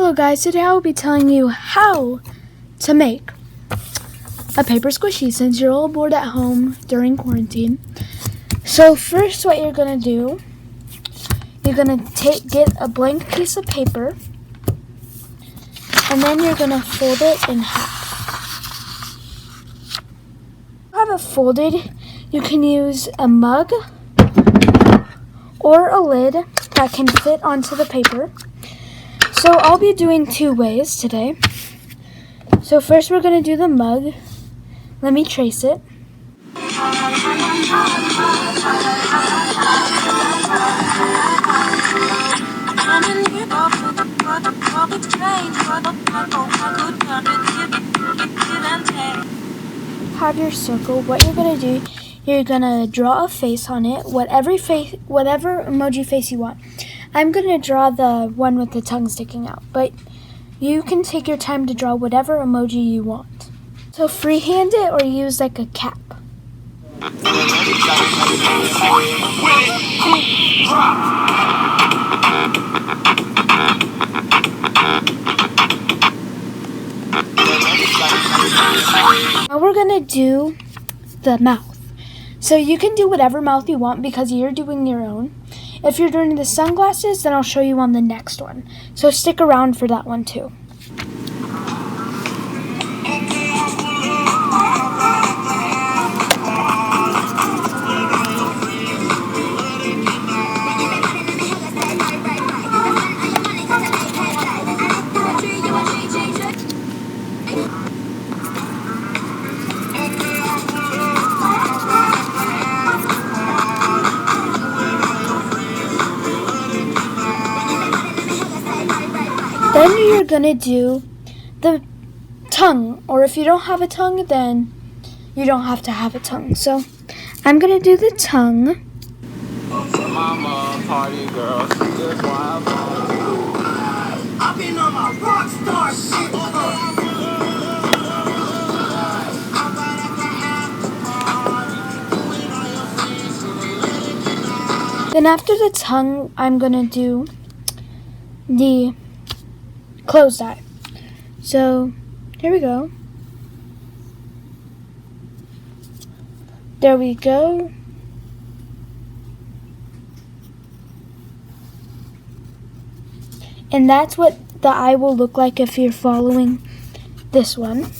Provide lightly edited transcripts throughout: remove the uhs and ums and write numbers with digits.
Hello guys, today I will be telling you how to make a paper squishy since you're all bored at home during quarantine. So first what you're going to do, you're going to get a blank piece of paper and then you're going to fold it in half. Have it folded, you can use a mug or a lid that can fit onto the paper. So I'll be doing two ways today. So first we're going to do the mug. Let me trace it. Have your circle. What you're going to do, you're going to draw a face on it, whatever emoji face you want. I'm going to draw the one with the tongue sticking out, but you can take your time to draw whatever emoji you want. So freehand it or use like a cap. Now we're going to do the mouth. So you can do whatever mouth you want because you're doing your own. If you're doing the sunglasses, then I'll show you on the next one. So stick around for that one too. Then you're gonna do the tongue, or if you don't have a tongue, then you don't have to have a tongue. So I'm gonna do the tongue. Mama, party girl, just wild. I've been on my rock star shit. Then after the tongue, I'm gonna do the closed eye. So here we go. There we go. And that's what the eye will look like if you're following this one.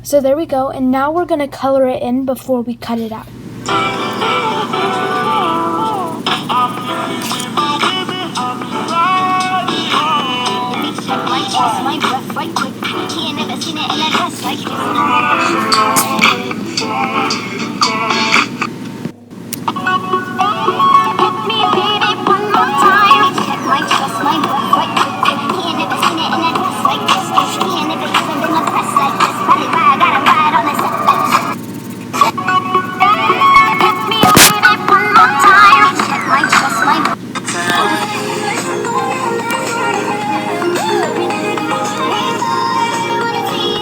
So there we go. And now we're going to color it in before we cut it out.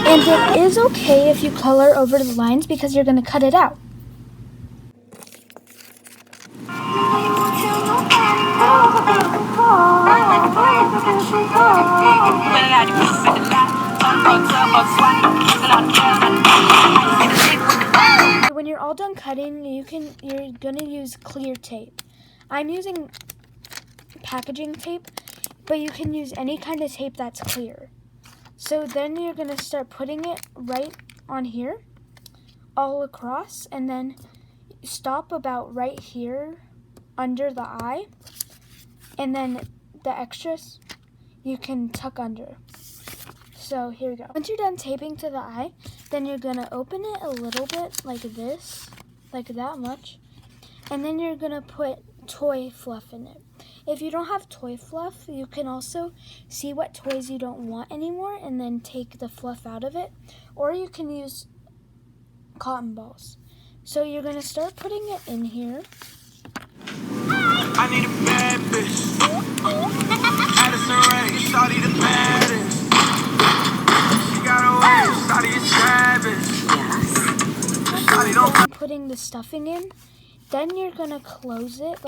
And it is okay if you color over the lines because you're going to cut it out. When you're all done cutting, you're going to use clear tape. I'm using packaging tape, but you can use any kind of tape that's clear. So then you're going to start putting it right on here, all across, and then stop about right here under the eye, and then the extras you can tuck under. So here we go. Once you're done taping to the eye, then you're going to open it a little bit like this, like that much, and then you're going to put toy fluff in it. If you don't have toy fluff, you can also see what toys you don't want anymore and then take the fluff out of it. Or you can use cotton balls. So you're going to start putting it in here. I need a bad bitch. Addison Rae, shawty the baddest. She got a waist, shawty is savage. Shawty don't Putting the stuffing in. Then you're going to close it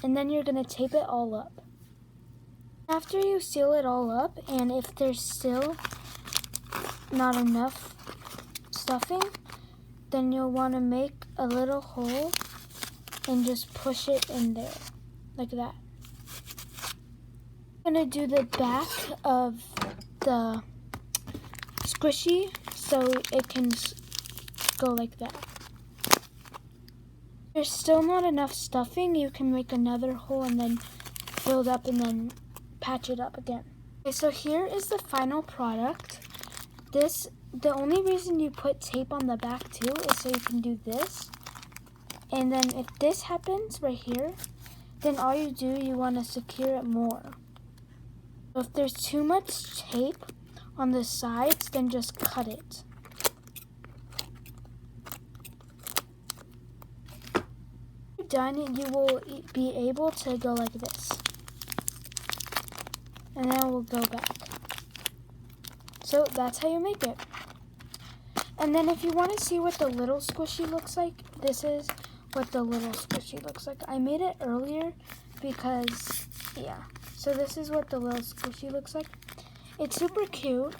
and then you're going to tape it all up. After you seal it all up, and if there's still not enough stuffing, then you'll want to make a little hole and just push it in there, like that. I'm going to do the back of the squishy so it can go like that. If there's still not enough stuffing, you can make another hole and then fill it up and then patch it up again. Okay, so here is the final product. The only reason you put tape on the back too is so you can do this. And then if this happens right here, then all you do, you want to secure it more. So if there's too much tape on the sides, then just cut it. When you're done, you will be able to go like this. And then we'll go back. So that's how you make it. And then if you want to see what the little squishy looks like, this is what the little squishy looks like. I made it earlier because, yeah. So this is what the little squishy looks like. It's super cute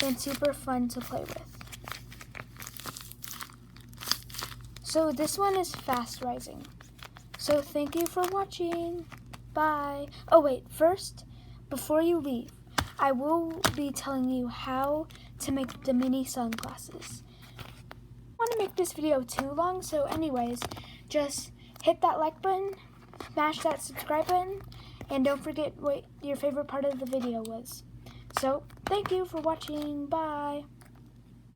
and super fun to play with. So this one is fast rising. So thank you for watching. Bye. Oh wait, first, before you leave, I will be telling you how to make the mini sunglasses. I don't want to make this video too long, so anyways, just hit that like button, smash that subscribe button, and don't forget what your favorite part of the video was. So, thank you for watching. Bye.